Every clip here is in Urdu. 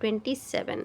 27।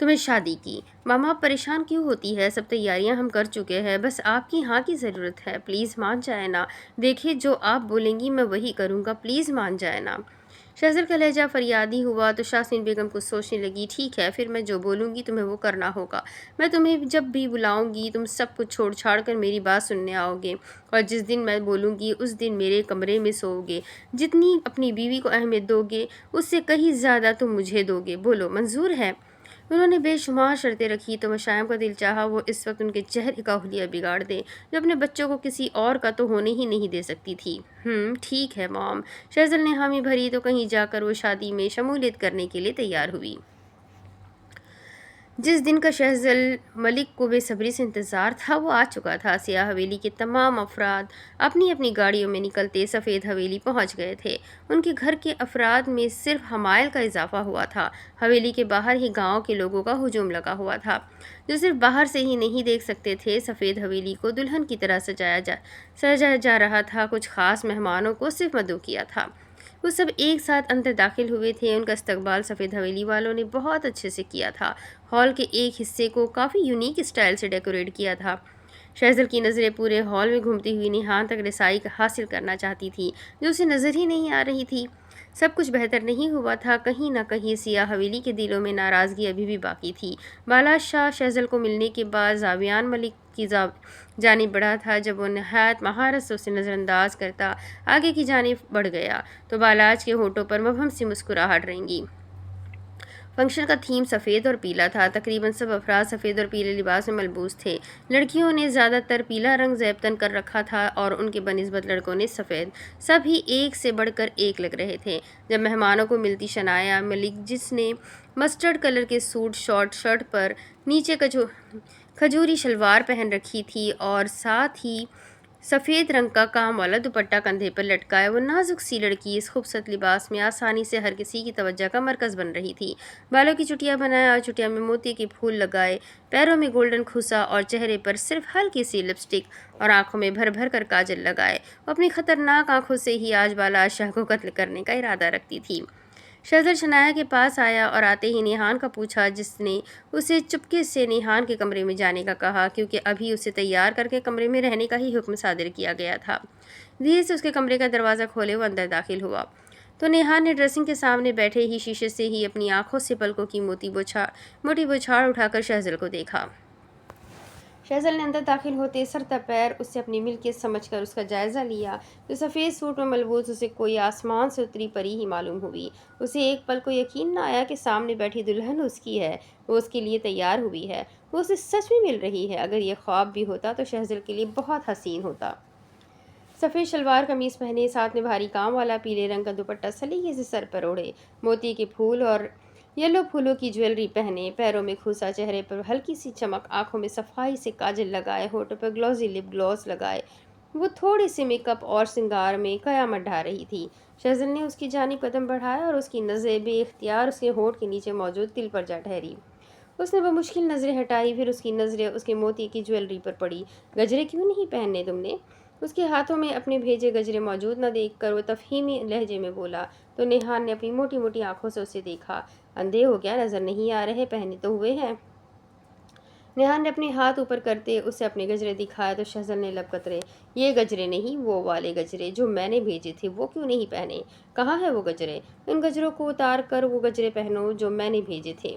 تمہیں شادی کی۔ ماما آپ پریشان کیوں ہوتی ہے؟ سب تیاریاں ہم کر چکے ہیں، بس آپ کی ہاں کی ضرورت ہے، پلیز مان جائے نا۔ دیکھیں جو آپ بولیں گی میں وہی کروں گا، پلیز مان جائے نا۔ شہزل کا لہجہ فریادی ہوا تو شاسنین بیگم کچھ سوچنے لگی۔ ٹھیک ہے، پھر میں جو بولوں گی تمہیں وہ کرنا ہوگا۔ میں تمہیں جب بھی بلاؤں گی تم سب کچھ چھوڑ چھاڑ کر میری بات سننے آؤ گے، اور جس دن میں بولوں گی اس دن میرے کمرے میں سوؤ گے۔ جتنی اپنی بیوی کو اہمیت دو گے اس سے کہیں زیادہ تم مجھے دو گے، بولو منظور ہے؟ انہوں نے بے شمار شرطیں رکھی تو مشائم کا دل چاہا وہ اس وقت ان کے چہرے کا حلیہ بگاڑ دے، جو اپنے بچوں کو کسی اور کا تو ہونے ہی نہیں دے سکتی تھی۔ ٹھیک ہے مام۔ شہزل نے حامی بھری تو کہیں جا کر وہ شادی میں شمولیت کرنے کے لیے تیار ہوئی۔ جس دن کا شہزل ملک کو بے صبری سے انتظار تھا وہ آ چکا تھا۔ سیاہ حویلی کے تمام افراد اپنی اپنی گاڑیوں میں نکلتے سفید حویلی پہنچ گئے تھے۔ ان کے گھر کے افراد میں صرف حمائل کا اضافہ ہوا تھا۔ حویلی کے باہر ہی گاؤں کے لوگوں کا ہجوم لگا ہوا تھا، جو صرف باہر سے ہی نہیں دیکھ سکتے تھے۔ سفید حویلی کو دلہن کی طرح سجایا جا رہا تھا۔ کچھ خاص مہمانوں کو صرف مدعو کیا تھا۔ وہ سب ایک ساتھ اندر داخل ہوئے تھے۔ ان کا استقبال سفید حویلی والوں نے بہت اچھے سے کیا تھا۔ ہال کے ایک حصے کو کافی یونیک اسٹائل سے ڈیکوریٹ کیا تھا۔ شہزل کی نظریں پورے ہال میں گھومتی ہوئی نیہان تک رسائی حاصل کرنا چاہتی تھی، جو اسے نظر ہی نہیں آ رہی تھی۔ سب کچھ بہتر نہیں ہوا تھا۔ کہیں نہ کہیں سیاہ حویلی کے دلوں میں ناراضگی ابھی بھی باقی تھی۔ بالا شاہ شہزل کو ملنے کے بعد زاویان ملک کی جانب بڑھا تھا۔ جب وہ نہایت مہارت سے اسے نظر انداز کرتا آگے کی جانب بڑھ گیا تو بالاج کے ہونٹوں پر مبہم سی مسکراہٹ رنگی۔ فنکشن کا تھیم سفید اور پیلا تھا۔ تقریباً سب افراد سفید اور پیلے لباس میں ملبوس تھے۔ لڑکیوں نے زیادہ تر پیلا رنگ زیب تن کر رکھا تھا اور ان کے بنسبت لڑکوں نے سفید۔ سب ہی ایک سے بڑھ کر ایک لگ رہے تھے۔ جب مہمانوں کو ملتی شنایا ملک، جس نے مسٹرڈ کلر کے سوٹ شارٹ شرٹ پر نیچے کھجوری شلوار پہن رکھی تھی اور ساتھ ہی سفید رنگ کا کام والا دوپٹہ کندھے پر لٹکائے، وہ نازک سی لڑکی اس خوبصورت لباس میں آسانی سے ہر کسی کی توجہ کا مرکز بن رہی تھی۔ بالوں کی چٹیاں بنائے اور چٹیا میں موتی کے پھول لگائے، پیروں میں گولڈن کھوسا اور چہرے پر صرف ہلکی سی لپسٹک اور آنکھوں میں بھر بھر کر کاجل لگائے، وہ اپنی خطرناک آنکھوں سے ہی آج بالا شاہ کو قتل کرنے کا ارادہ رکھتی تھی۔ شہزل شنایا کے پاس آیا اور آتے ہی نیہان کا پوچھا، جس نے اسے چپکے سے نیہان کے کمرے میں جانے کا کہا، کیونکہ ابھی اسے تیار کر کے کمرے میں رہنے کا ہی حکم صادر کیا گیا تھا۔ دھیرے سے اس کے کمرے کا دروازہ کھولے وہ اندر داخل ہوا تو نیہان نے ڈریسنگ کے سامنے بیٹھے ہی شیشے سے ہی اپنی آنکھوں سے پلکوں کی موٹی بوچھاڑ اٹھا کر شہزل کو دیکھا۔ شہزل نے اندر داخل ہوتے سر تا پیر اس سے اپنی ملکیت سمجھ کر اس کا جائزہ لیا، جو سفید سوٹ میں ملبوس اسے کوئی آسمان سے اتری پری ہی معلوم ہوئی۔ اسے ایک پل کو یقین نہ آیا کہ سامنے بیٹھی دلہن اس کی ہے، وہ اس کے لیے تیار ہوئی ہے، وہ اسے سچ میں مل رہی ہے۔ اگر یہ خواب بھی ہوتا تو شہزل کے لیے بہت حسین ہوتا۔ سفید شلوار قمیص پہنے، ساتھ میں بھاری کام والا پیلے رنگ کا دوپٹہ سلیقے سے سر پر اوڑھے، موتی کے پھول اور یلو پھولوں کی جویلری پہنے، پیروں میں کھوسا، چہرے پر ہلکی سی چمک، آنکھوں میں صفائی سے کاجل لگائے، ہونٹوں پر گلوزی لپ گلوس لگائے، وہ تھوڑے سے میک اپ اور سنگار میں قیامت ڈھا رہی تھی۔ شہزل نے اس کی جانب قدم بڑھایا اور اس کی نظریں بے اختیار اس کے ہونٹ کے نیچے موجود تل پر جا ٹھہری۔ اس نے بمشکل نظریں ہٹائی، پھر اس کی نظریں اس کے موتی کی جویلری پر پڑی۔ گجرے کیوں نہیں پہننے تم نے؟ اس کے ہاتھوں میں اپنے بھیجے گجرے موجود نہ دیکھ کر وہ تفہیمی لہجے میں بولا تو نیہان نے اپنی موٹی موٹی آنکھوں سے اسے دیکھا۔ اندھے ہو کیا نظر نہیں آ رہے؟ پہنے تو ہوئے ہیں۔ نیہان نے اپنے ہاتھ اوپر کرتے اسے اپنے گجرے دکھائے تو شہزل نے لب قطرے، یہ گجرے نہیں، وہ والے گجرے جو میں نے بھیجے تھے وہ کیوں نہیں پہنے؟ کہاں ہے وہ گجرے؟ ان گجروں کو اتار کر وہ گجرے پہنو جو میں نے بھیجے تھے۔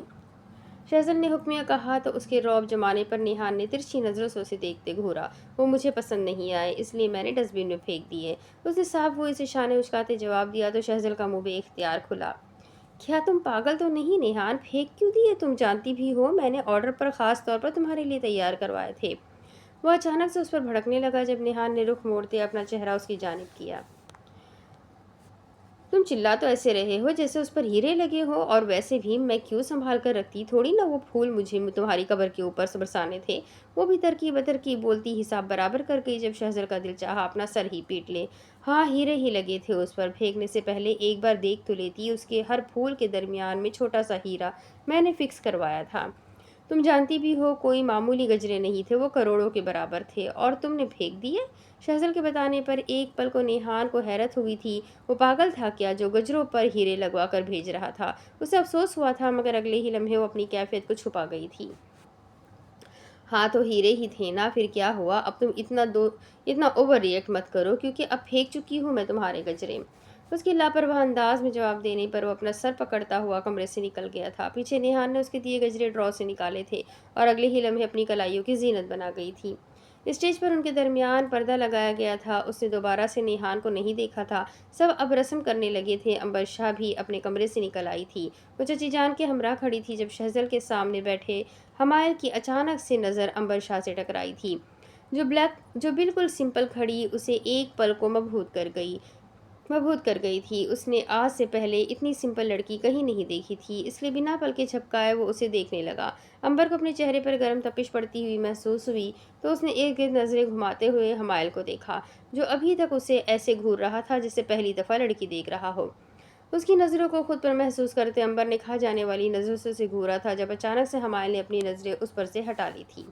شہزل نے حکمیہ کہا تو اس کے رعب جمانے پر نیہان نے ترچھی نظروں سے اسے دیکھتے گھورا۔ وہ مجھے پسند نہیں آئے، اس لیے میں نے ڈسٹ بن میں پھینک دیے۔ اس نے صاف ہوئے سے شانے اچکاتے جواب دیا تو شہزل کا منہ بے اختیار کھلا۔ کیا تم پاگل تو نہیں نیہان؟ پھینک کیوں دیے؟ تم جانتی بھی ہو میں نے آرڈر پر خاص طور پر تمہارے لیے تیار کروائے تھے۔ وہ اچانک سے اس پر بھڑکنے لگا جب نیہان نے رخ موڑتے اپنا چہرہ اس کی جانب کیا۔ تم چلا تو ایسے رہے ہو جیسے اس پر ہیرے لگے ہو، اور ویسے بھی میں کیوں سنبھال کر رکھتی، تھوڑی نہ وہ پھول مجھے تمہاری قبر کے اوپر سے برسانے تھے۔ وہ بھی ترکیب بترکیب بولتی حساب برابر کر گئی جب شہزل کا دل چاہا اپنا سر ہی پیٹ لے۔ ہاں ہیرے ہی لگے تھے اس پر، پھینکنے سے پہلے ایک بار دیکھ تو لیتی، اس کے ہر پھول کے درمیان میں چھوٹا سا ہیرا میں نے فکس کروایا تھا۔ تم جانتی بھی ہو کوئی معمولی گجرے نہیں تھے، وہ کروڑوں کے برابر تھے، اور تم نے پھینک دیے؟ شہزل کے بتانے پر ایک پل کو نیہان کو حیرت ہوئی تھی۔ وہ پاگل تھا کیا جو گجروں پر ہیرے لگوا کر بھیج رہا تھا؟ اسے افسوس ہوا تھا، مگر اگلے ہی لمحے وہ اپنی کیفیت کو چھپا گئی تھی۔ ہاں تو ہیرے ہی تھے نا، پھر کیا ہوا؟ اب تم اتنا اوور ریئیکٹ مت کرو، کیونکہ اب پھینک چکی ہوں میں تمہارے گجرے۔ اس کے لاپرواہ انداز میں جواب دینے پر وہ اپنا سر پکڑتا ہوا کمرے سے نکل گیا تھا۔ پیچھے نیہان نے اس کے دیے گجرے ڈرا سے نکالے تھے اور اگلے ہی لمحے اپنی کلائیوں کی زینت بنا گئی تھی۔ اسٹیج پر ان کے درمیان پردہ لگایا گیا تھا۔ اس نے دوبارہ سے نیہان کو نہیں دیکھا تھا۔ سب اب رسم کرنے لگے تھے۔ عنبر شاہ بھی اپنے کمرے سے نکل آئی تھی۔ وہ چچی جان کے ہمراہ کھڑی تھی جب شہزل کے سامنے بیٹھے حمائل کی اچانک سے نظر عنبر شاہ سے ٹکرائی تھی، جو بالکل سمپل کھڑی اسے ایک پل کو مبہوت کر گئی تھی۔ اس نے آج سے پہلے اتنی سمپل لڑکی کہیں نہیں دیکھی تھی، اس لیے بنا پلکیں جھپکائے وہ اسے دیکھنے لگا۔ عنبر کو اپنے چہرے پر گرم تپش پڑتی ہوئی محسوس ہوئی تو اس نے ارد گرد نظریں گھماتے ہوئے حمائل کو دیکھا، جو ابھی تک اسے ایسے گھور رہا تھا جسے پہلی دفعہ لڑکی دیکھ رہا ہو۔ اس کی نظروں کو خود پر محسوس کرتے عنبر نے کھا جانے والی نظروں سے اسے گھورا تھا جب اچانک سے حمائل نے اپنی نظریں اس پر سے ہٹا لی تھی۔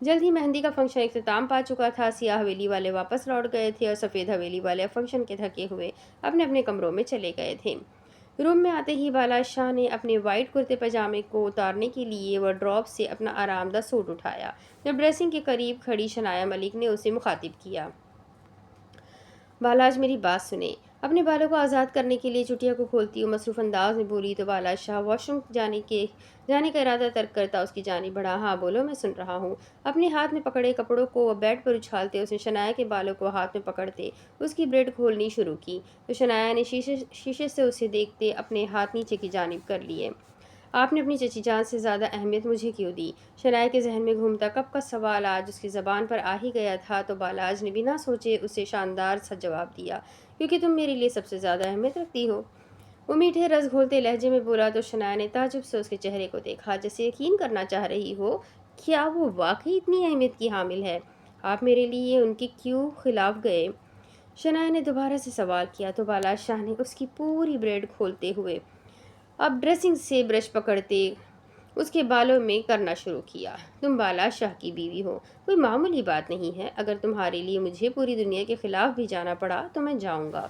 جلد ہی مہندی کا فنکشن اختتام پا چکا تھا۔ سیاہ حویلی والے واپس لوٹ گئے تھے اور سفید حویلی والے اب فنکشن کے تھکے ہوئے اپنے اپنے کمروں میں چلے گئے تھے۔ روم میں آتے ہی بالا شاہ نے اپنے وائٹ کرتے پاجامے کو اتارنے کے لیے وارڈروب سے اپنا آرام دہ سوٹ اٹھایا۔ جب ڈریسنگ کے قریب کھڑی شنایا ملک نے اسے مخاطب کیا، بالا آج میری بات سنیں۔ اپنے بالوں کو آزاد کرنے کے لیے چٹیا کو کھولتی ہوئی مصروف انداز میں بولی تو بالا شاہ واش روم جانے کا ارادہ ترک کرتا اس کی جانب بڑھا۔ ہاں بولو، میں سن رہا ہوں۔ اپنے ہاتھ میں پکڑے کپڑوں کو وہ بیڈ پر اچھالتے اس نے شنایا کے بالوں کو ہاتھ میں پکڑتے اس کی بریڈ کھولنی شروع کی، تو شنایا نے شیشے سے اسے دیکھتے اپنے ہاتھ نیچے کی جانب کر لیے۔ آپ نے اپنی چچی جان سے زیادہ اہمیت مجھے کیوں دی؟ شنایا کے ذہن میں گھومتا کب کا سوال آج اس کی زبان پر آ ہی گیا تھا، تو بالاج نے بنا سوچے اسے شاندار سا جواب دیا، کیونکہ تم میرے لیے سب سے زیادہ اہمیت رکھتی ہو۔ وہ میٹھے رس گھولتے لہجے میں بولا تو شنایا نے تعجب سے اس کے چہرے کو دیکھا، جیسے یقین کرنا چاہ رہی ہو کیا وہ واقعی اتنی اہمیت کی حامل ہے؟ آپ میرے لیے ان کے کیوں خلاف گئے؟ شنایا نے دوبارہ سے سوال کیا، تو بالا شاہ نے اس کی پوری بریڈ کھولتے ہوئے اب ڈریسنگ سے برش پکڑتے اس کے بالوں میں کرنا شروع کیا۔ تم بالا شاہ کی بیوی ہو، کوئی معمولی بات نہیں ہے۔ اگر تمہارے لیے مجھے پوری دنیا کے خلاف بھی جانا پڑا تو میں جاؤں گا۔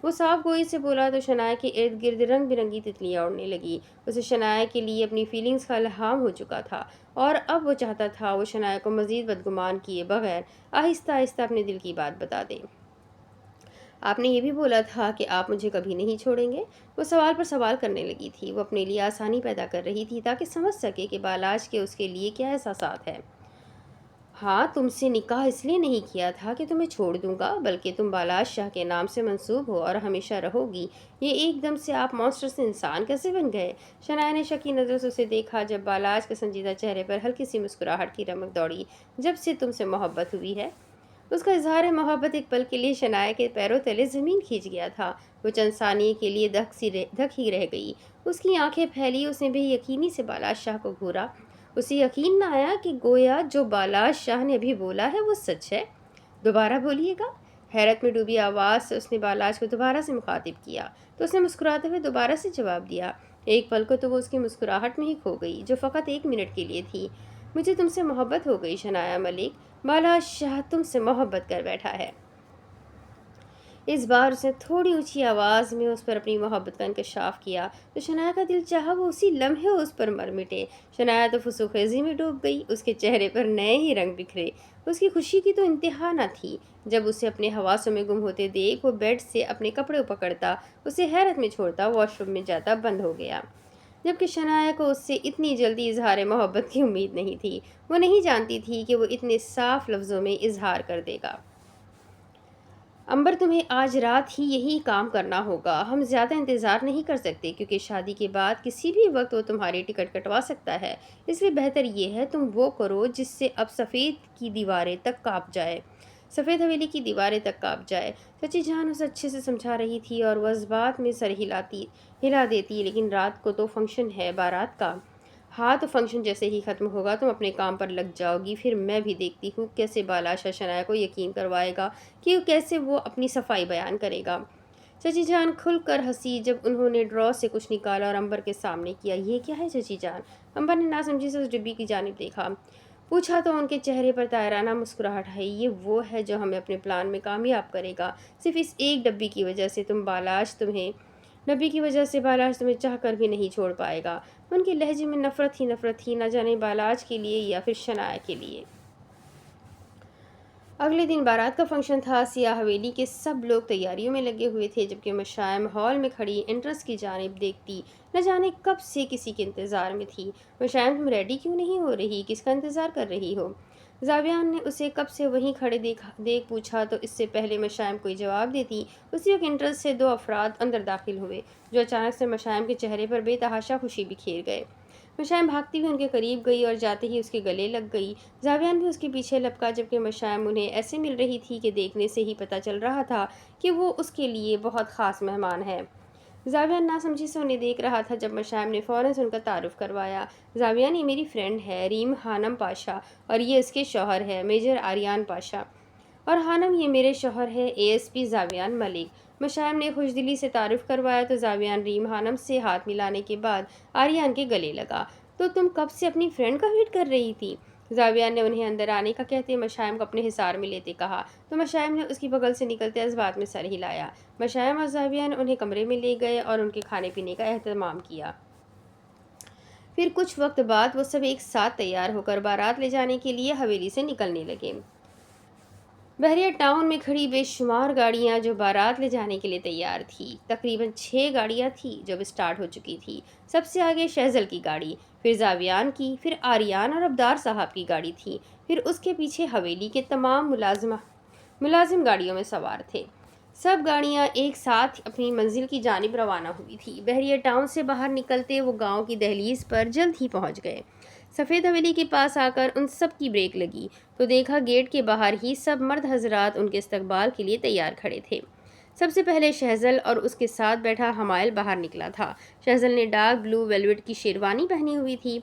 وہ صاف گوئی سے بولا تو شنایا کے ارد گرد رنگ برنگی تتلیاں اڑنے لگی۔ اسے شنایا کے لیے اپنی فیلنگز کا الہام ہو چکا تھا اور اب وہ چاہتا تھا وہ شنایا کو مزید بدگمان کیے بغیر آہستہ آہستہ اپنے دل کی بات بتا دے۔ آپ نے یہ بھی بولا تھا کہ آپ مجھے کبھی نہیں چھوڑیں گے؟ وہ سوال پر سوال کرنے لگی تھی۔ وہ اپنے لیے آسانی پیدا کر رہی تھی تاکہ سمجھ سکے کہ بالاج کے اس کے لیے کیا احساسات ہیں۔ ہاں، تم سے نکاح اس لیے نہیں کیا تھا کہ تمہیں چھوڑ دوں گا، بلکہ تم بالاج شاہ کے نام سے منسوب ہو اور ہمیشہ رہو گی۔ یہ ایک دم سے آپ مانسٹر سے انسان کیسے بن گئے؟ شنایا نے شکی نظروں سے اسے دیکھا جب بالاج کے سنجیدہ چہرے پر ہلکی سی مسکراہٹ کی رمق دوڑی۔ جب سے تم سے محبت ہوئی ہے۔ اس کا اظہار محبت ایک پل کے لیے شنایا کے پیروں تلے زمین کھینچ گیا تھا۔ وہ چند ثانیے کے لیے دھک ہی رہ گئی۔ اس کی آنکھیں پھیلی، اس نے بے یقینی سے بالاج شاہ کو گھورا۔ اسے یقین نہ آیا کہ گویا جو بالاج شاہ نے ابھی بولا ہے وہ سچ ہے۔ دوبارہ بولیے گا؟ حیرت میں ڈوبی آواز سے اس نے بالاج کو دوبارہ سے مخاطب کیا، تو اس نے مسکراتے ہوئے دوبارہ سے جواب دیا۔ ایک پل کو تو وہ اس کی مسکراہٹ میں ہی کھو گئی، جو فقط 1 منٹ کے لیے تھی۔ مجھے تم سے محبت ہو گئی شنایا ملک، بالاج شاہ تم سے محبت کر بیٹھا ہے۔ اس بار اس نے تھوڑی اونچی آواز میں اس پر اپنی محبت کا انکشاف کیا، تو شنایا کا دل چاہا وہ اسی لمحے اس پر مر مٹے۔ شنایا تو فسوخیزی میں ڈوب گئی، اس کے چہرے پر نئے ہی رنگ بکھرے۔ اس کی خوشی کی تو انتہا نہ تھی جب اسے اپنے حواسوں میں گم ہوتے دیکھ وہ بیڈ سے اپنے کپڑے پکڑتا، اسے حیرت میں چھوڑتا واش روم میں جاتا بند ہو گیا، جبکہ شنایا کو اس سے اتنی جلدی اظہار محبت کی امید نہیں تھی۔ وہ نہیں جانتی تھی کہ وہ اتنے صاف لفظوں میں اظہار کر دے گا۔ عنبر، تمہیں آج رات ہی یہی کام کرنا ہوگا۔ ہم زیادہ انتظار نہیں کر سکتے، کیونکہ شادی کے بعد کسی بھی وقت وہ تمہاری ٹکٹ کٹوا سکتا ہے۔ اس لیے بہتر یہ ہے تم وہ کرو جس سے اب سفید کی دیواریں تک کانپ جائے، سفید حویلی کی دیواریں تک کانپ جائے۔ چچی جان اسے اچھے سے سمجھا رہی تھی اور وہ اس بات میں سر ہلا دیتی، لیکن رات کو تو فنکشن ہے بارات کا۔ ہاں تو فنکشن جیسے ہی ختم ہوگا تم اپنے کام پر لگ جاؤ گی، پھر میں بھی دیکھتی ہوں کیسے بالا شاہ شنایا کو یقین کروائے گا کہ کیسے وہ اپنی صفائی بیان کرے گا۔ چچی جان کھل کر ہنسی جب انہوں نے ڈرا سے کچھ نکالا اور امبر کے سامنے کیا۔ یہ کیا ہے چچی جان؟ امبر نے ناسمجھی سے اس ڈبی کی جانب دیکھا، پوچھا تو ان کے چہرے پر طائرانہ مسکراہٹ آئی۔ یہ وہ ہے جو ہمیں اپنے پلان میں کامیاب کرے گا، صرف اس ایک ڈبی کی وجہ سے بالاج تمہیں چاہ کر بھی نہیں چھوڑ پائے گا۔ ان کے لہجے میں نفرت تھی، نہ جانے بالاج کے لیے یا پھر شنایا کے لیے۔ اگلے دن بارات کا فنکشن تھا۔ سیاہ حویلی کے سب لوگ تیاریوں میں لگے ہوئے تھے، جبکہ مشائم ہال میں کھڑی انٹرنس کی جانب دیکھتی نہ جانے کب سے کسی کے انتظار میں تھی۔ مشائم تم ریڈی کیوں نہیں ہو رہی؟ کس کا انتظار کر رہی ہو؟ زاویان نے اسے کب سے وہیں کھڑے دیکھ پوچھا تو اس سے پہلے مشائم کوئی جواب دیتی، اسی وقت انٹرنس سے دو افراد اندر داخل ہوئے، جو اچانک سے مشائم کے چہرے پر بے تحاشا خوشی بکھیر گئے۔ مشائم بھاگتی ہوئی ان کے قریب گئی اور جاتے ہی اس کے گلے لگ گئی۔ زاویان بھی اس کے پیچھے لپکا، جبکہ مشائم انہیں ایسے مل رہی تھی کہ دیکھنے سے ہی پتہ چل رہا تھا کہ وہ اس کے لیے بہت خاص مہمان ہے۔ زاویان ناسمجھی سے انہیں دیکھ رہا تھا جب مشائم نے فوراً سے ان کا تعارف کروایا۔ زاویان یہ میری فرینڈ ہے ریم خانم پاشا، اور یہ اس کے شوہر ہے میجر آریان پاشا، اور خانم یہ میرے شوہر ہے ASP زاویان ملک۔ مشائم نے خوش دلی سے تعارف کروایا تو زاویان ریم خانم سے ہاتھ ملانے کے بعد آریان کے گلے لگا۔ تو تم کب سے اپنی فرینڈ کا ویٹ کر رہی تھی؟ زاویان نے انہیں اندر آنے کا کہتے مشائم کو اپنے حصار میں لیتے کہا، تو مشائم نے اس کی بغل سے نکلتے اسبات میں سر ہلایا۔ مشائم اور زاویان انہیں کمرے میں لے گئے اور ان کے کھانے پینے کا اہتمام کیا۔ پھر کچھ وقت بعد وہ سب ایک ساتھ تیار ہو کر بارات لے جانے کے لیے حویلی سے نکلنے لگے۔ بحریہ ٹاؤن میں کھڑی بے شمار گاڑیاں جو بارات لے جانے کے لیے تیار تھی، تقریباً 6 گاڑیاں تھیں جو اب اسٹارٹ ہو چکی تھی۔ سب سے آگے شہزل کی گاڑی، پھر زاویان کی، پھر آریان اور ابدار صاحب کی گاڑی تھی، پھر اس کے پیچھے حویلی کے تمام ملازم گاڑیوں میں سوار تھے۔ سب گاڑیاں ایک ساتھ اپنی منزل کی جانب روانہ ہوئی تھی۔ بحریہ ٹاؤن سے باہر نکلتے وہ گاؤں کی دہلیز پر جلد ہی پہنچ گئے۔ سفید حویلی کے پاس آ کر ان سب کی بریک لگی تو دیکھا گیٹ کے باہر ہی سب مرد حضرات ان کے استقبال کے لیے تیار کھڑے تھے۔ سب سے پہلے شہزل اور اس کے ساتھ بیٹھا حمائل باہر نکلا تھا۔ شہزل نے ڈارک بلو ویلویٹ کی شیروانی پہنی ہوئی تھی،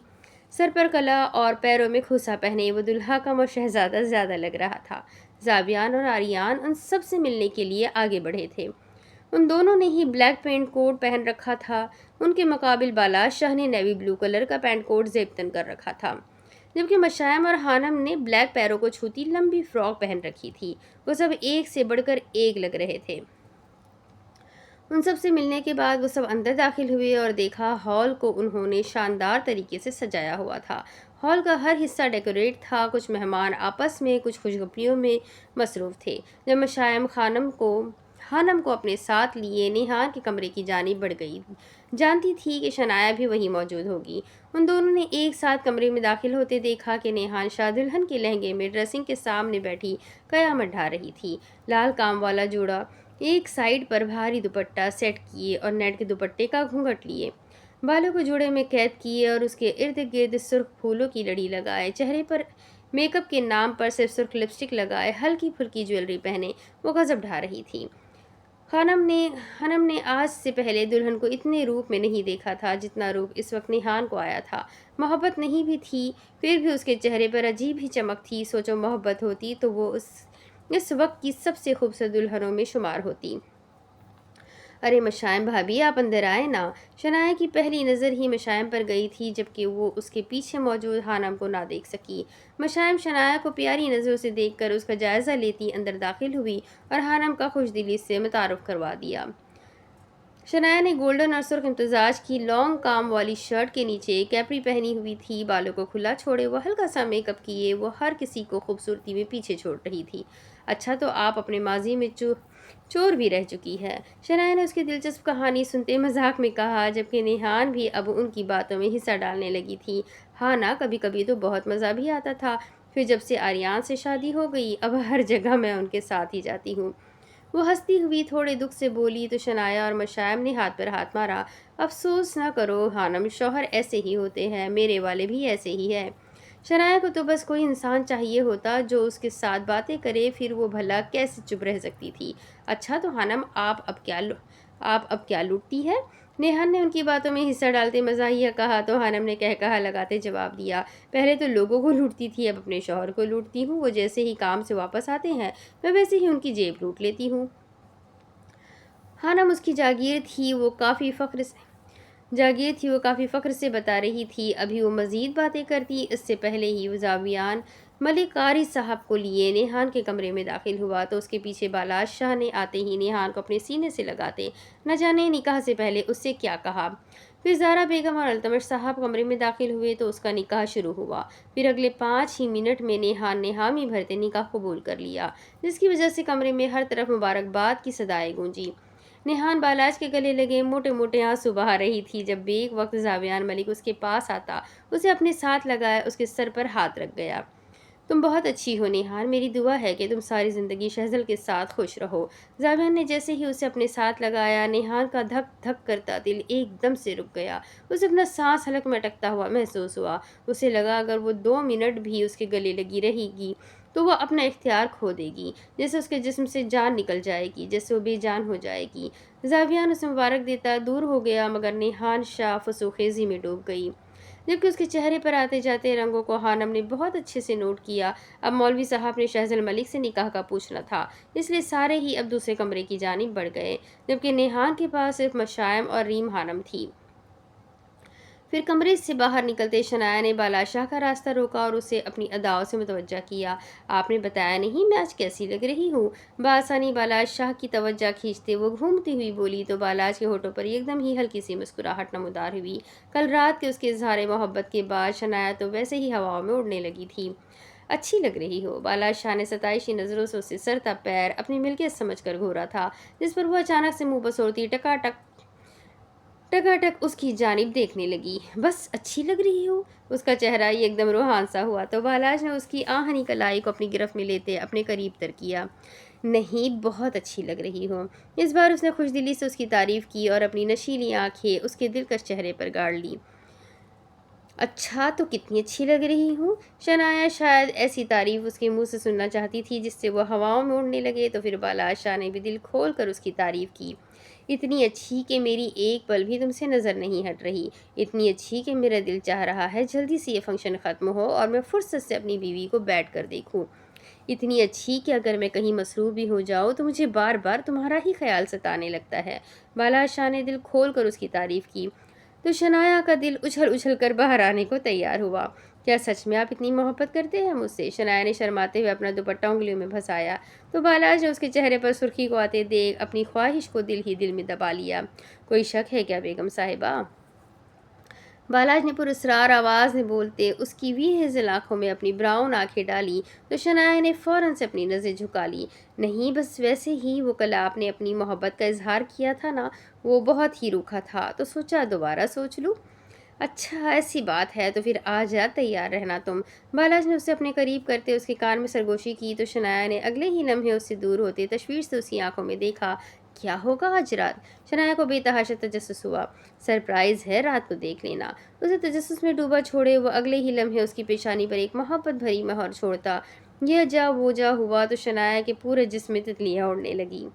سر پر کلا اور پیروں میں کھوسا پہنے وہ دلہا کم اور شہزادہ زیادہ لگ رہا تھا۔ زاویان اور آریان ان سب سے ملنے کے لیے آگے بڑھے تھے۔ ان دونوں نے ہی بلیک پینٹ کوٹ پہن رکھا تھا، ان کے مقابل بالاج شاہ نے نیوی بلو کلر کا پینٹ کوٹ زیب تن کر رکھا تھا، جبکہ مشائم اور خانم نے بلیک پیروں کو چھوتی لمبی فراک پہن رکھی تھی۔ وہ سب ایک سے بڑھ کر ایک لگ رہے تھے۔ ان سب سے ملنے کے بعد وہ سب اندر داخل ہوئے اور دیکھا ہال کو انہوں نے شاندار طریقے سے سجایا ہوا تھا۔ ہال کا ہر حصہ ڈیکوریٹ تھا، کچھ مہمان آپس میں کچھ خوشگپیوں میں مصروف تھے۔ جب مشائم خانم کو اپنے ساتھ لیے نیہان کے کمرے کی جانب بڑھ گئی، جانتی تھی کہ شنایا بھی وہیں موجود ہوگی۔ ان دونوں نے ایک ساتھ کمرے میں داخل ہوتے دیکھا کہ نیہان شاہ دلہن کے لہنگے میں ڈریسنگ کے سامنے بیٹھی قیامت ڈھا رہی تھی۔ لال کام والا جوڑا ایک سائیڈ پر بھاری دوپٹہ سیٹ کیے اور نیٹ کے دوپٹے کا گھونگھٹ لیے، بالوں کو جوڑے میں قید کیے اور اس کے ارد گرد سرخ پھولوں کی لڑی لگائے، چہرے پر میک اپ کے نام پر صرف سرخ لپسٹک لگائے، ہلکی پھلکی جیولری پہنے وہ غضب ڈھا رہی تھی۔ خانم نے آج سے پہلے دلہن کو اتنے روپ میں نہیں دیکھا تھا جتنا روپ اس وقت نیہان کو آیا تھا۔ محبت نہیں بھی تھی، پھر بھی اس کے چہرے پر عجیب ہی چمک تھی۔ سوچو محبت ہوتی تو وہ اس وقت کی سب سے خوبصورت دلہنوں میں شمار ہوتی۔ ارے مشائم بھابھی آپ اندر آئے نا۔ شنایا کی پہلی نظر ہی مشائم پر گئی تھی، جبکہ وہ اس کے پیچھے موجود خانم کو نہ دیکھ سکی۔ مشائم شنایا کو پیاری نظروں سے دیکھ کر اس کا جائزہ لیتی اندر داخل ہوئی اور خانم کا خوش دلی سے متعارف کروا دیا۔ شنایا نے گولڈن اور سرخ امتزاج کی لانگ کام والی شرٹ کے نیچے کیپری پہنی ہوئی تھی، بالوں کو کھلا چھوڑے وہ ہلکا سا میک اپ کیے وہ ہر کسی کو خوبصورتی میں پیچھے چھوڑ رہی تھی۔ اچھا تو آپ اپنے ماضی میں چور بھی رہ چکی ہے، شنایا نے اس کی دلچسپ کہانی سنتے مذاق میں کہا، جبکہ نیہان بھی اب ان کی باتوں میں حصہ ڈالنے لگی تھی۔ ہاں نا، کبھی کبھی تو بہت مزہ بھی آتا تھا، پھر جب سے آریان سے شادی ہو گئی اب ہر جگہ میں ان کے ساتھ ہی جاتی ہوں۔ وہ ہنستی ہوئی تھوڑے دکھ سے بولی تو شنایا اور مشائم نے ہاتھ پر ہاتھ مارا۔ افسوس نہ کرو خانم، شوہر ایسے ہی ہوتے ہیں، میرے والے بھی ایسے ہی ہے۔ شنایا کو تو بس کوئی انسان چاہیے ہوتا جو اس کے ساتھ باتیں کرے، پھر وہ بھلا کیسے چپ رہ سکتی تھی۔ اچھا تو خانم آپ اب کیا لوٹتی ہے؟ نیہان نے ان کی باتوں میں حصہ ڈالتے مزاحیہ کہا تو خانم نے کہا لگاتے جواب دیا، پہلے تو لوگوں کو لوٹتی تھی، اب اپنے شوہر کو لوٹتی ہوں، وہ جیسے ہی کام سے واپس آتے ہیں میں ویسے ہی ان کی جیب لوٹ لیتی ہوں۔ خانم اس کی جاگیر تھی وہ کافی فخر سے بتا رہی تھی۔ ابھی وہ مزید باتیں کرتی، اس سے پہلے ہی وہ زاویان ملک قاری صاحب کو لیے نیہان کے کمرے میں داخل ہوا تو اس کے پیچھے بالاش شاہ نے آتے ہی نیہان کو اپنے سینے سے لگاتے نہ جانے نکاح سے پہلے اس سے کیا کہا۔ پھر زہرا بیگم اور التمش صاحب کمرے میں داخل ہوئے تو اس کا نکاح شروع ہوا۔ پھر اگلے 5 ہی منٹ میں نیہان نے حامی بھرتے نکاح قبول کر لیا، جس کی وجہ سے کمرے میں ہر طرف مبارکباد کی صدائیں گونجی۔ نیہان بالاج کے گلے لگے موٹے موٹے آنسو بہا رہی تھی جب بیک وقت زاویان ملک اس کے پاس آتا، اسے اپنے ساتھ لگائے اس کے سر پر ہاتھ رکھ گیا۔ تم بہت اچھی ہو نیہان، میری دعا ہے کہ تم ساری زندگی شہزل کے ساتھ خوش رہو۔ زاویان نے جیسے ہی اسے اپنے ساتھ لگایا، نیہان کا دھک دھک کرتا دل ایک دم سے رک گیا۔ اسے اپنا سانس حلق میں اٹکتا ہوا محسوس ہوا۔ اسے لگا اگر وہ 2 منٹ بھی اس کے گلے لگی رہے گی تو وہ اپنا اختیار کھو دے گی، جیسے اس کے جسم سے جان نکل جائے گی، جیسے وہ بے جان ہو جائے گی۔ زاویان اسے مبارک دیتا دور ہو گیا، مگر نیہان شاہ فسوخیزی میں ڈوب گئی، جبکہ اس کے چہرے پر آتے جاتے رنگوں کو خانم نے بہت اچھے سے نوٹ کیا۔ اب مولوی صاحب نے شہزل ملک سے نکاح کا پوچھنا تھا، اس لیے سارے ہی اب دوسرے کمرے کی جانب بڑھ گئے، جبکہ نیہان کے پاس صرف مشائم اور ریم خانم تھی۔ پھر کمرے سے باہر نکلتے شنایا نے بالاشاہ کا راستہ روکا اور اسے اپنی اداؤں سے متوجہ کیا۔ آپ نے بتایا نہیں میں آج کیسی لگ رہی ہوں؟ بآسانی بالاشاہ کی توجہ کھینچتے وہ گھومتی ہوئی بولی تو بالاج کے ہونٹوں پر ایک دم ہی ہلکی سی مسکراہٹ نمودار ہوئی۔ کل رات کے اس کے اظہار محبت کے بعد شنایا تو ویسے ہی ہواؤں میں اڑنے لگی تھی۔ اچھی لگ رہی ہو، بالاج شاہ نے ستائشی نظروں سے اسے سر تا پیر اپنی ملکیت سمجھ کر گھورا تھا، جس پر وہ اچانک سے منہ بسوڑتی ٹکا ٹک اس کی جانب دیکھنے لگی۔ بس اچھی لگ رہی ہو؟ اس کا چہرہ ایک دم روحان سا ہوا تو بالاج نے اس کی آہنی کلائی کو اپنی گرفت میں لیتے اپنے قریب تر کیا۔ نہیں بہت اچھی لگ رہی ہو۔ اس بار اس نے خوش دلی سے اس کی تعریف کی اور اپنی نشیلی آنکھیں اس کے دلکش چہرے پر گاڑ لی۔ اچھا تو کتنی اچھی لگ رہی ہوں؟ شنایا شاید ایسی تعریف اس کے منہ سے سننا چاہتی تھی جس سے وہ ہواؤں میں اڑنے لگے، تو پھر بالاج شاہ نے بھی دل کھول کر اس کی تعریف کی۔ اتنی اچھی کہ میری ایک پل بھی تم سے نظر نہیں ہٹ رہی، اتنی اچھی کہ میرا دل چاہ رہا ہے جلدی سے یہ فنکشن ختم ہو اور میں فرصت سے اپنی بیوی کو بیٹھ کر دیکھوں، اتنی اچھی کہ اگر میں کہیں مصروف بھی ہو جاؤں تو مجھے بار بار تمہارا ہی خیال ستانے لگتا ہے۔ بالاج شاہ نے دل کھول کر اس کی تعریف کی تو شنایا کا دل اچھل کر باہر آنے کو تیار ہوا۔ کیا سچ میں آپ اتنی محبت کرتے ہیں مجھ سے؟ شنایا نے شرماتے ہوئے اپنا دوپٹہ انگلیوں میں پھنسایا تو بالاج نے اس کے چہرے پر سرخی کو آتے دیکھ اپنی خواہش کو دل ہی دل میں دبا لیا۔ کوئی شک ہے کیا بیگم صاحبہ؟ بالاج نے پراسرار آواز میں بولتے اس کی وی ہیزل آنکھوں میں اپنی براؤن آنکھیں ڈالی تو شنایا نے فوراً سے اپنی نظر جھکا لی۔ نہیں بس ویسے ہی، وہ کل آپ نے اپنی محبت کا اظہار کیا تھا نا، وہ بہت ہی روکھا تھا تو سوچا دوبارہ سوچ لوں۔ اچھا ایسی بات ہے تو پھر آج رات تیار رہنا تم۔ بالاج نے اسے اپنے قریب کرتے اس کے کان میں سرگوشی کی تو شنایا نے اگلے ہی لمحے اس سے دور ہوتے تشویش سے اس کی آنکھوں میں دیکھا۔ کیا ہوگا آج رات؟ شنایا کو بے تحاشا تجسس ہوا۔ سرپرائز ہے، رات کو دیکھ لینا۔ اسے تجسس میں ڈوبا چھوڑے وہ اگلے ہی لمحے اس کی پیشانی پر ایک محبت بھری مہر چھوڑتا۔ یہ جا وہ جا ہوا تو شنایا کے پورے جسم میں تتلیاں اڑنے لگی۔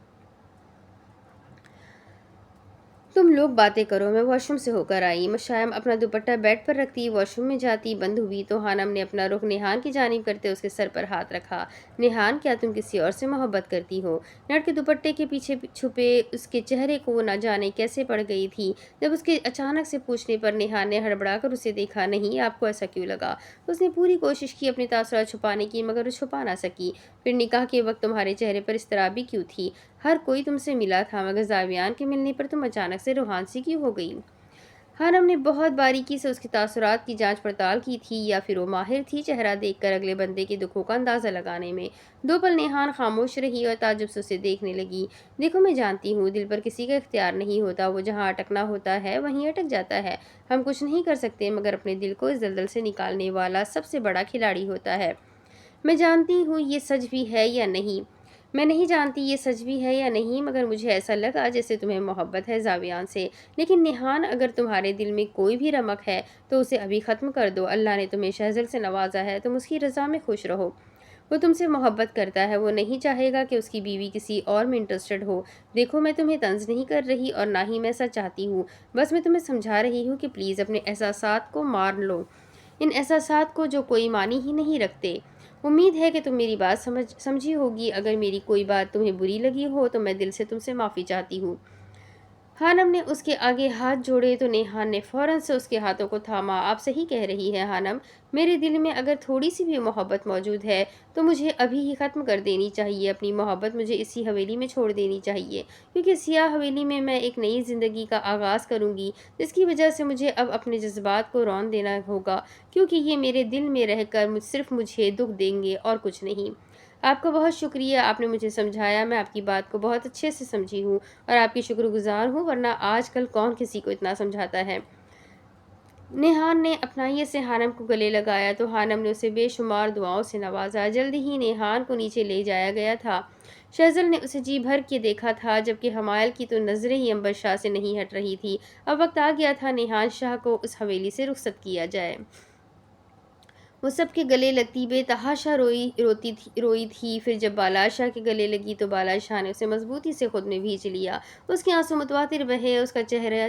تم لوگ باتیں کرو، میں واش روم سے ہو کر آئی۔ مشائم اپنا دوپٹہ بیڈ پر رکھتی واش روم میں جاتی بند ہوئی تو خانم نے اپنا رخ نیہان کی جانب کرتے اس کے سر پر ہاتھ رکھا۔ نیہان کیا تم کسی اور سے محبت کرتی ہو؟ نٹ کے دوپٹے کے پیچھے چھپے اس کے چہرے کو وہ نہ جانے کیسے پڑ گئی تھی جب اس کے اچانک سے پوچھنے پر نیہان نے ہڑبڑا کر اسے دیکھا۔ نہیں آپ کو ایسا کیوں لگا؟ اس نے پوری کوشش کی اپنی تاثرات چھپانے کی مگر وہ چھپا نہ سکی۔ پھر نکاح کے وقت تمہارے چہرے پر اضطرابی کیوں تھی؟ ہر کوئی تم سے ملا تھا مگر زاویان کے ملنے پر تم اچانک سے روحان سی کیوں ہو گئی؟ خانم نے بہت باریکی سے اس کے تاثرات کی جانچ پڑتال کی تھی یا پھر وہ ماہر تھی چہرہ دیکھ کر اگلے بندے کے دکھوں کا اندازہ لگانے میں۔ 2 پل نیہان خاموش رہی اور تعجب سے اسے دیکھنے لگی۔ دیکھو میں جانتی ہوں دل پر کسی کا اختیار نہیں ہوتا، وہ جہاں اٹکنا ہوتا ہے وہیں اٹک جاتا ہے، ہم کچھ نہیں کر سکتے مگر اپنے دل کو اس دلدل سے نکالنے والا سب سے بڑا کھلاڑی ہوتا ہے۔ میں جانتی ہوں یہ سچ بھی ہے یا نہیں، میں نہیں جانتی یہ سچ بھی ہے یا نہیں مگر مجھے ایسا لگا جیسے تمہیں محبت ہے زاویان سے۔ لیکن نیہان اگر تمہارے دل میں کوئی بھی رمق ہے تو اسے ابھی ختم کر دو۔ اللہ نے تمہیں شہزل سے نوازا ہے، تم اس کی رضا میں خوش رہو۔ وہ تم سے محبت کرتا ہے، وہ نہیں چاہے گا کہ اس کی بیوی کسی اور میں انٹرسٹڈ ہو۔ دیکھو میں تمہیں طنز نہیں کر رہی اور نہ ہی میں ایسا چاہتی ہوں، بس میں تمہیں سمجھا رہی ہوں کہ پلیز اپنے احساسات کو مان لو، ان احساسات کو جو کوئی معنی ہی نہیں رکھتے۔ امید ہے کہ تم میری بات سمجھی ہوگی۔ اگر میری کوئی بات تمہیں بری لگی ہو تو میں دل سے تم سے معافی چاہتی ہوں۔ خانم نے اس کے آگے ہاتھ جوڑے تو نیہان نے فوراً سے اس کے ہاتھوں کو تھاما۔ آپ صحیح کہہ رہی ہیں خانم، میرے دل میں اگر تھوڑی سی بھی محبت موجود ہے تو مجھے ابھی ہی ختم کر دینی چاہیے۔ اپنی محبت مجھے اسی حویلی میں چھوڑ دینی چاہیے، کیونکہ سیاہ حویلی میں ایک نئی زندگی کا آغاز کروں گی، جس کی وجہ سے مجھے اب اپنے جذبات کو رون دینا ہوگا، کیونکہ یہ میرے دل میں رہ کر صرف مجھے دکھ دیں گے اور کچھ نہیں۔ آپ کا بہت شکریہ، آپ نے مجھے سمجھایا، میں آپ کی بات کو بہت اچھے سے سمجھی ہوں اور آپ کی شکر گزار ہوں، ورنہ آج کل کون کسی کو اتنا سمجھاتا ہے۔ نیہان نے اپنائیت سے خانم کو گلے لگایا تو خانم نے اسے بے شمار دعاؤں سے نوازا۔ جلد ہی نیہان کو نیچے لے جایا گیا تھا۔ شہزل نے اسے جی بھر کے دیکھا تھا، جبکہ حمائل کی تو نظریں ہی عنبر شاہ سے نہیں ہٹ رہی تھی۔ اب وقت آ گیا تھا نیہان شاہ کو اس حویلی سے رخصت کیا جائے۔ وہ سب کے گلے لگتی بے تحاشا روئی تھی، پھر جب بالا شاہ کے گلے لگی تو بالا شاہ نے اسے مضبوطی سے خود میں بھینچ لیا۔ اس کے آنسو متواتر بہے، اس کا چہرہ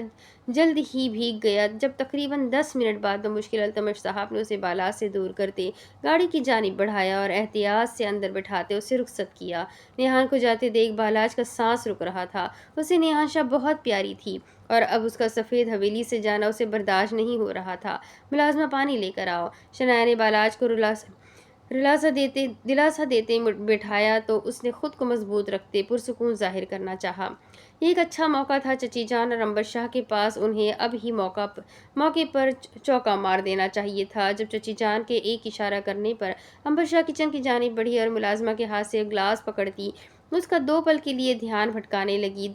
جلد ہی بھیگ گیا۔ جب تقریباً 10 منٹ بعد بمشکل التمش صاحب نے اسے بالا سے دور کرتے گاڑی کی جانب بڑھایا اور احتیاط سے اندر بٹھاتے اسے رخصت کیا۔ نیہان کو جاتے دیکھ بالاج کا سانس رک رہا تھا۔ اسے نیہان شاہ بہت پیاری تھی اور اب اس کا سفید حویلی سے جانا اسے برداشت نہیں ہو رہا تھا۔ ملازمہ پانی لے کر آؤ۔ شنایا نے بالاج کو دلاسا دیتے بٹھایا تو اس نے خود کو مضبوط رکھتے پرسکون ظاہر کرنا چاہا۔ یہ ایک اچھا موقع تھا چچی جان اور عنبر شاہ کے پاس، انہیں اب ہی موقع پر چوکا مار دینا چاہیے تھا۔ جب چچی جان کے ایک اشارہ کرنے پر عنبر شاہ کچن کی جانب بڑھی اور ملازمہ کے ہاتھ سے گلاس پکڑتی اس کا 2 پل کے لیے دھیان بھٹکانے لگی،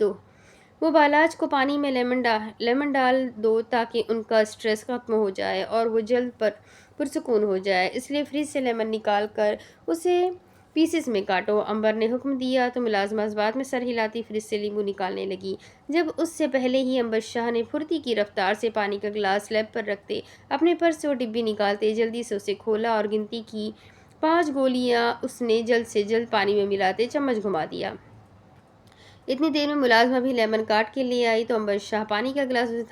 وہ بالاج کو پانی میں لیمن ڈال دو تاکہ ان کا سٹریس ختم ہو جائے اور وہ جلد پرسکون ہو جائے، اس لیے فریج سے لیمن نکال کر اسے پیسز میں کاٹو۔ عنبر نے حکم دیا تو ملازمہ اس بات میں سر ہلاتی فریج سے لیموں نکالنے لگی، جب اس سے پہلے ہی عنبر شاہ نے پھرتی کی رفتار سے پانی کا گلاس سلیب پر رکھتے اپنے پرس سے وہ ڈبی نکالتے جلدی سے اسے کھولا اور گنتی کی 5 گولیاں اس نے جلد سے جلد پانی میں ملاتے چمچ گھما دیا۔ اتنی دیر میں ملازمہ بھی لیمن کاٹ کے لے آئی تو عنبر شاہ پانی کا گلاس اسے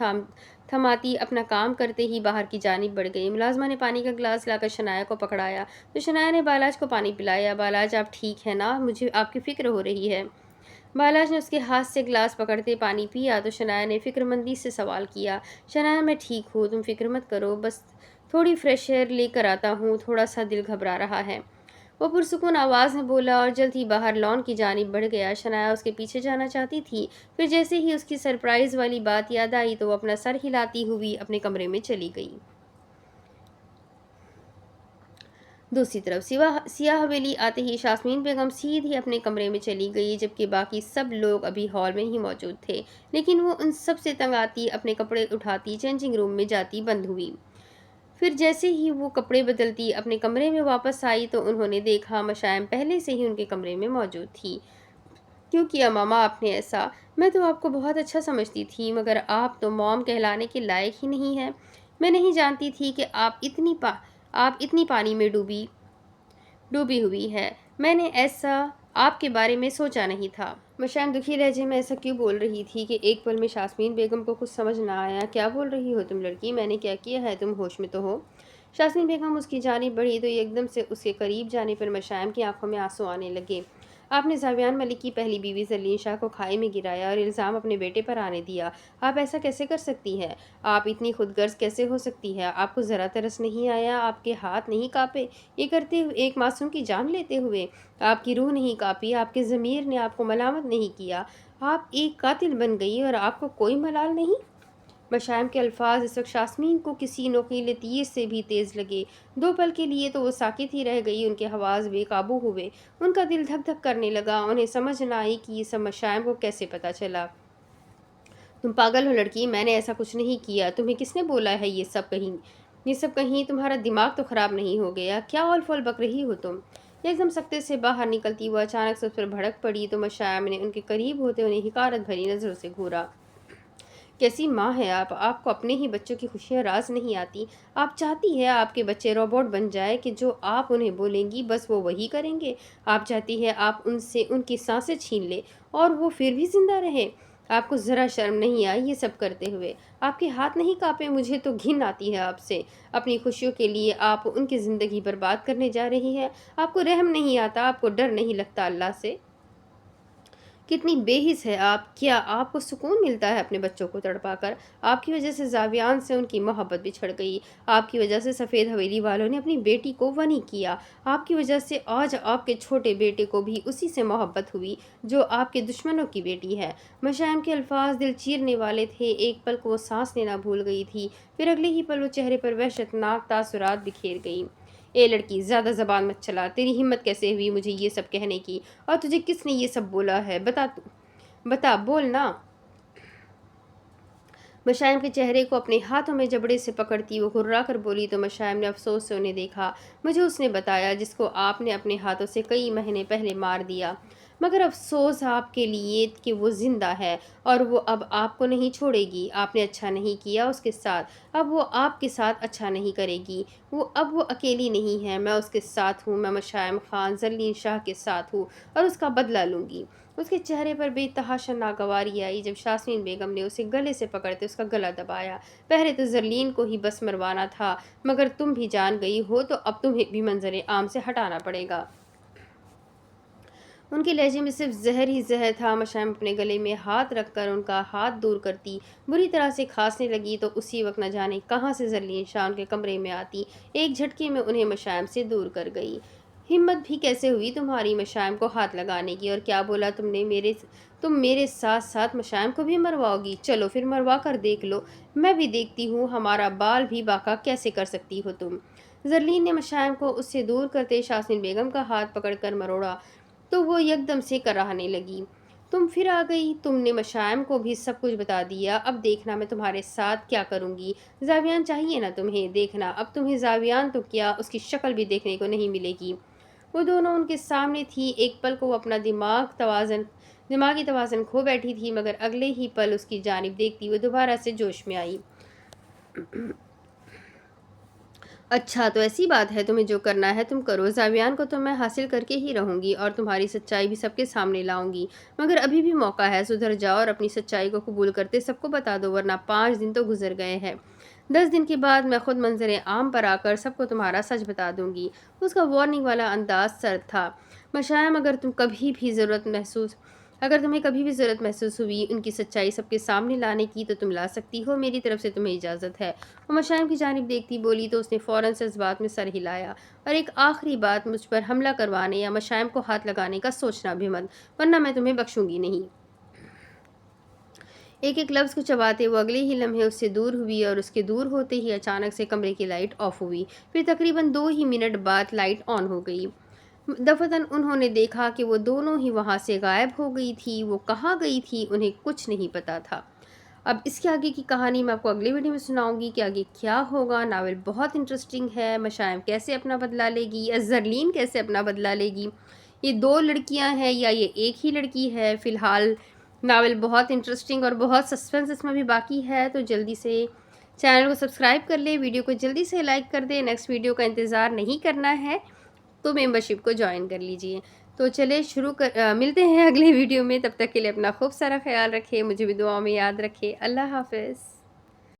تھماتی اپنا کام کرتے ہی باہر کی جانب بڑھ گئی۔ ملازمہ نے پانی کا گلاس لا کر شنایا کو پکڑایا تو شنایا نے بالاج کو پانی پلایا۔ بالاج آپ ٹھیک ہے نا؟ مجھے آپ کی فکر ہو رہی ہے۔ بالاج نے اس کے ہاتھ سے گلاس پکڑتے پانی پیا تو شنایا نے فکر مندی سے سوال کیا۔ شنایا میں ٹھیک ہوں، تم فکر مت کرو، بس تھوڑی فریش ایئر لے کر آتا ہوں، تھوڑا سا دل گھبرا رہا ہے، وہ پرسکون آواز میں بولا اور جلد ہی باہر لان کی جانب بڑھ گیا۔ شنایا اس کے پیچھے جانا چاہتی تھی، پھر جیسے ہی اس کی سرپرائز والی بات یاد آئی تو وہ اپنا سر ہلاتی ہوئی اپنے کمرے میں چلی گئی۔ دوسری طرف سیاہ حویلی آتے ہی یاسمین بیگم سیدھی اپنے کمرے میں چلی گئی، جبکہ باقی سب لوگ ابھی ہال میں ہی موجود تھے، لیکن وہ ان سب سے تنگ آتی اپنے کپڑے اٹھاتی چینجنگ روم میں جاتی بند ہوئی۔ پھر جیسے ہی وہ کپڑے بدلتی اپنے کمرے میں واپس آئی تو انہوں نے دیکھا مشائم پہلے سے ہی ان کے کمرے میں موجود تھی۔ کیوں کیا ماما آپ نے ایسا؟ میں تو آپ کو بہت اچھا سمجھتی تھی، مگر آپ تو موم کہلانے کے لائق ہی نہیں ہیں۔ میں نہیں جانتی تھی کہ آپ اتنی پانی میں ڈوبی ہوئی ہے، میں نے ایسا آپ کے بارے میں سوچا نہیں تھا۔ مشائم دکھی لہجے میں ایسا کیوں بول رہی تھی کہ ایک پل میں یاسمین بیگم کو کچھ سمجھ نہ آیا۔ کیا بول رہی ہو تم لڑکی؟ میں نے کیا کیا ہے؟ تم ہوش میں تو ہو؟ یاسمین بیگم اس کی جانب بڑھی تو ایک دم سے اس کے قریب جانے پر مشائم کی آنکھوں میں آنسو آنے لگے۔ آپ نے زاویان ملک کی پہلی بیوی زرلین شاہ کو کھائی میں گرایا اور الزام اپنے بیٹے پر آنے دیا۔ آپ ایسا کیسے کر سکتی ہے؟ آپ اتنی خود غرض کیسے ہو سکتی ہے؟ آپ کو ذرا ترس نہیں آیا؟ آپ کے ہاتھ نہیں کانپے یہ کرتے ہوئے، ایک معصوم کی جان لیتے ہوئے؟ آپ کی روح نہیں کانپی؟ آپ کے ضمیر نے آپ کو ملامت نہیں کیا؟ آپ ایک قاتل بن گئی اور آپ کو کوئی ملال نہیں؟ مشائم کے الفاظ اس وقت یاسمین کو کسی نوکیلے تیر سے بھی تیز لگے۔ 2 پل کے لیے تو وہ ساکت ہی رہ گئی، ان کے حواس بے قابو ہوئے، ان کا دل دھک دھک کرنے لگا، انہیں سمجھ نہ آئی کہ یہ سب مشائم کو کیسے پتہ چلا۔ تم پاگل ہو لڑکی، میں نے ایسا کچھ نہیں کیا، تمہیں کس نے بولا ہے یہ سب کہیں تمہارا دماغ تو خراب نہیں ہو گیا؟ کیا اول فول بک رہی ہو تم؟ ایک دم سکتے سے باہر نکلتی وہ اچانک سے اس پر بھڑک پڑی تو مشائم نے ان کے قریب ہوتے انہیں حقارت بھری نظروں سے گھورا۔ کیسی ماں ہے آپ کو اپنے ہی بچوں کی خوشیاں راز نہیں آتی؟ آپ چاہتی ہے آپ کے بچے روبوٹ بن جائے کہ جو آپ انہیں بولیں گی بس وہ وہی کریں گے؟ آپ چاہتی ہے آپ ان سے ان کی سانسیں چھین لے اور وہ پھر بھی زندہ رہے؟ آپ کو ذرا شرم نہیں آئی یہ سب کرتے ہوئے؟ آپ کے ہاتھ نہیں کانپے؟ مجھے تو گھن آتی ہے آپ سے، اپنی خوشیوں کے لیے آپ ان کی زندگی برباد کرنے جا رہی ہے۔ آپ کو رحم نہیں آتا؟ آپ کو ڈر نہیں لگتا اللہ سے کتنی بے حس ہے آپ! کیا آپ کو سکون ملتا ہے اپنے بچوں کو تڑپا کر؟ آپ کی وجہ سے زاویان سے ان کی محبت بچھڑ گئی۔ آپ کی وجہ سے سفید حویلی والوں نے اپنی بیٹی کو ونی کیا۔ آپ کی وجہ سے آج آپ کے چھوٹے بیٹے کو بھی اسی سے محبت ہوئی جو آپ کے دشمنوں کی بیٹی ہے۔ مشائم کے الفاظ دل چیرنے والے تھے۔ ایک پل کو وہ سانس لینا بھول گئی تھی، پھر اگلے ہی پل وہ چہرے پر وحشتناک تاثرات بکھیر گئی۔ اے لڑکی، زیادہ زبان مت چلا۔ تیری ہمت کیسے ہوئی مجھے یہ سب کہنے کی؟ اور تجھے کس نے یہ سب بولا ہے؟ بتا بولنا۔ مشائم کے چہرے کو اپنے ہاتھوں میں جبڑے سے پکڑتی وہ گھرا کر بولی تو مشائم نے افسوس سے انہیں دیکھا۔ مجھے اس نے بتایا جس کو آپ نے اپنے ہاتھوں سے کئی مہینے پہلے مار دیا، مگر افسوس آپ کے لیے کہ وہ زندہ ہے اور وہ اب آپ کو نہیں چھوڑے گی۔ آپ نے اچھا نہیں کیا اس کے ساتھ، اب وہ آپ کے ساتھ اچھا نہیں کرے گی۔ اب وہ اکیلی نہیں ہے، میں اس کے ساتھ ہوں۔ میں مشائم خان زرلین شاہ کے ساتھ ہوں اور اس کا بدلہ لوں گی۔ اس کے چہرے پر بے تحاشا ناگواری آئی جب شاسمین بیگم نے اسے گلے سے پکڑتے اس کا گلا دبایا۔ پہلے تو زرلین کو ہی بس مروانا تھا، مگر تم بھی جان گئی ہو تو اب تمہیں بھی منظر عام سے ہٹانا پڑے گا۔ ان کے لہجے میں صرف زہر ہی زہر تھا۔ مشائم اپنے گلے میں ہاتھ رکھ کر ان کا ہاتھ دور کرتی بری طرح سے کھانسنے لگی تو اسی وقت نہ جانے کہاں سے زرلین شاہ ان کے کمرے میں آتی، ایک جھٹکے میں انہیں مشائم سے دور کر گئی۔ ہمت بھی کیسے ہوئی تمہاری مشائم کو ہاتھ لگانے کی؟ اور کیا بولا تم نے؟ تم میرے ساتھ ساتھ مشائم کو بھی مرواؤ گی؟ چلو پھر مروا کر دیکھ لو، میں بھی دیکھتی ہوں ہمارا بال بھی باقا کیسے کر سکتی ہو تم۔ زرلین نے مشائم کو اس سے دور کرتے شاسمین بیگم کا ہاتھ پکڑ کر مروڑا تو وہ یکدم سے کراہنے لگی۔ تم پھر آ گئی، تم نے مشائم کو بھی سب کچھ بتا دیا، اب دیکھنا میں تمہارے ساتھ کیا کروں گی۔ زاویان چاہیے نا تمہیں؟ دیکھنا اب تمہیں زاویان تو کیا اس کی شکل بھی دیکھنے کو نہیں ملے گی۔ وہ دونوں ان کے سامنے تھی۔ ایک پل کو وہ اپنا دماغی توازن کھو بیٹھی تھی، مگر اگلے ہی پل اس کی جانب دیکھتی وہ دوبارہ سے جوش میں آئی۔ اچھا تو ایسی بات ہے، تمہیں جو کرنا ہے تم کرو۔ زاویان کو تو میں حاصل کر کے ہی رہوں گی اور تمہاری سچائی بھی سب کے سامنے لاؤں گی، مگر ابھی بھی موقع ہے، سدھر جاؤ اور اپنی سچائی کو قبول کرتے سب کو بتا دو، ورنہ 5 دن تو گزر گئے ہیں، 10 دن کے بعد میں خود منظر عام پر آ کر سب کو تمہارا سچ بتا دوں گی۔ اس کا وارننگ والا انداز سرد تھا۔ مشائم اگر تمہیں کبھی بھی ضرورت محسوس ہوئی ان کی سچائی سب کے سامنے لانے کی تو تم لا سکتی ہو، میری طرف سے تمہیں اجازت ہے۔ وہ مشائم کی جانب دیکھتی بولی تو اس نے فوراً سے اس بات میں سر ہلایا، اور ایک آخری بات، مجھ پر حملہ کروانے یا مشائم کو ہاتھ لگانے کا سوچنا بھی مت، ورنہ میں تمہیں بخشوں گی نہیں۔ ایک ایک لفظ کو چباتے وہ اگلے ہی لمحے اس سے دور ہوئی اور اس کے دور ہوتے ہی اچانک سے کمرے کی لائٹ آف ہوئی، پھر تقریباً 2 ہی منٹ بعد لائٹ آن ہو گئی۔ دفتن انہوں نے دیکھا کہ وہ دونوں ہی وہاں سے غائب ہو گئی تھی۔ وہ کہاں گئی تھی انہیں کچھ نہیں پتا تھا۔ اب اس کے آگے کی کہانی میں آپ کو اگلی ویڈیو میں سناؤں گی کہ آگے کیا ہوگا۔ ناول بہت انٹرسٹنگ ہے، مشائم کیسے اپنا بدلہ لے گی یا زرلین کیسے اپنا بدلہ لے گی، یہ 2 لڑکیاں ہیں یا یہ ایک ہی لڑکی ہے۔ فی الحال ناول بہت انٹرسٹنگ اور بہت سسپینس اس میں بھی باقی ہے، تو جلدی سے چینل کو سبسکرائب کر لیں، ویڈیو کو جلدی سے لائک کر دیں، نیکسٹ ویڈیو کا انتظار نہیں کرنا ہے تو ممبرشپ کو جوائن کر لیجئے۔ تو چلے ملتے ہیں اگلے ویڈیو میں، تب تک کے لیے اپنا خوب سارا خیال رکھیں، مجھے بھی دعاؤں میں یاد رکھیں۔ اللہ حافظ۔